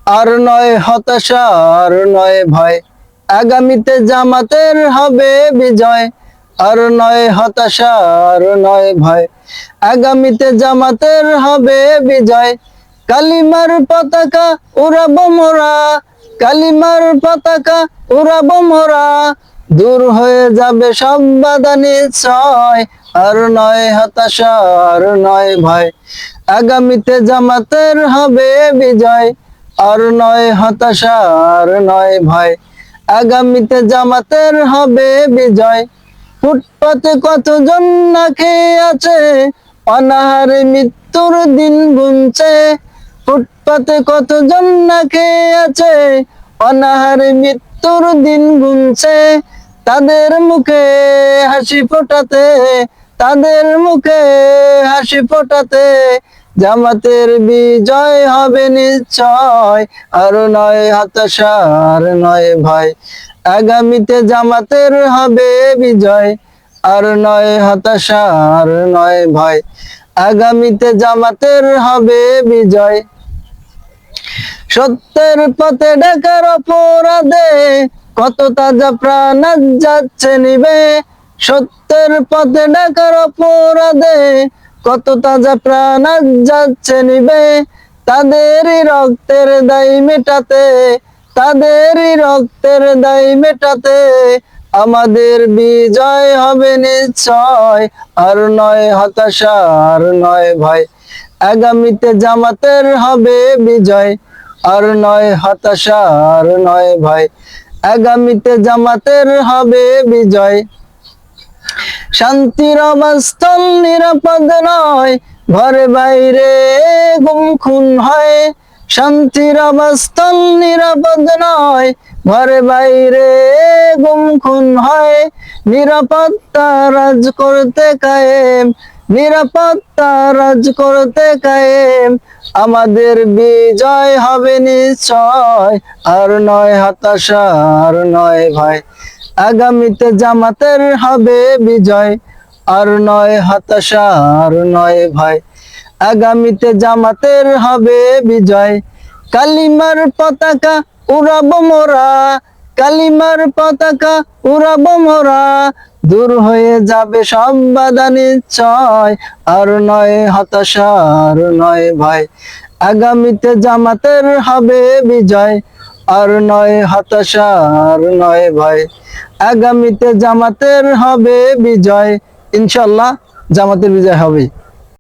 আর নয় হতাশা, আর নয় ভয়, আগামীতে জামাতের হবে বিজয়। আর নয় হতাশা, আর নয় ভয়, আগামীতে জামাতের হবে বিজয়। কালিমার পতাকা উড়াবো মোরা, কালিমার পতাকা উড়াবো মোরা, দূর হয়ে যাবে সব বাধা নিশ্চয়। আর নয় হতাশা, আর নয় ভয়, আগামীতে জামাতের হবে বিজয়। আর নয় হতাশা, আর নয় ভয়, আগামীতে জামাতের হবে বিজয়। ফুটপাতে কতজন না খেয়ে আছে, অনাহারে মৃত্যুর দিন গুনছে। ফুটপাতে কতজন না খেয়ে আছে, অনাহারে মৃত্যুর দিন গুনছে। তাদের মুখে হাসি ফোটাতে, তাদের মুখে হাসি ফোটাতে, জামাতের বিজয় হবে নিশ্চয়। আর নয় হতাশা, আর নয় ভয়, আগামীতে জামাতের হবে বিজয়। আর নয় হতাশা, আর নয় ভয়, আগামীতে জামাতের হবে বিজয়। সত্যের পথে ডাকার অপরাধে কত তাজা প্রাণ আজ যাচ্ছে নিবে। সত্যের পথে ডাকার অপরাধে কত তাজা প্রাণ আজ যাচ্ছে নিবে। তাদেরই রক্তের দায় মেটাতে, তাদেরই রক্তের দায় মেটাতে, আমাদের বিজয় হবে নিশ্চয়। আর নয় হতাশা, আর নয় ভয়, আগামীতে জামাতের হবে বিজয়। আর নয় হতাশা, আর নয় ভয়, আগামীতে জামাতের হবে বিজয়। শান্তির অবস্থান নিরাপদ নয়, ঘরে বাইরে গুম খুন হয়। শান্তির অবস্থান নিরাপদ নয়, ঘরে বাইরে গুম খুন হয়। নিরাপত্তা রাজ করতে কায়েম, নিরাপত্তা রাজ করতে কায়েম, আমাদের বিজয় হবে নিশ্চয়। আর নয় হতাশা, আর নয় ভয়, আগামীতে জামাতের হবে বিজয়। আর নয় হতাশা, আর নয় ভয়, আগামীতে জামাতের হবে বিজয়। কালিমার পতাকা উড়াবো মোরা, কালিমার পতাকা উড়াবো মোরা, দূর হয়ে যাবে সব বাধা নিশ্চয়। আর নয় হতাশা, আর নয় ভয়, আগামীতে জামাতের হবে বিজয়। আর নয় হতাশা, আর নয় ভয়, আগামীতে জামাতের হবে বিজয়। ইনশাল্লাহ জামাতের বিজয় হবে।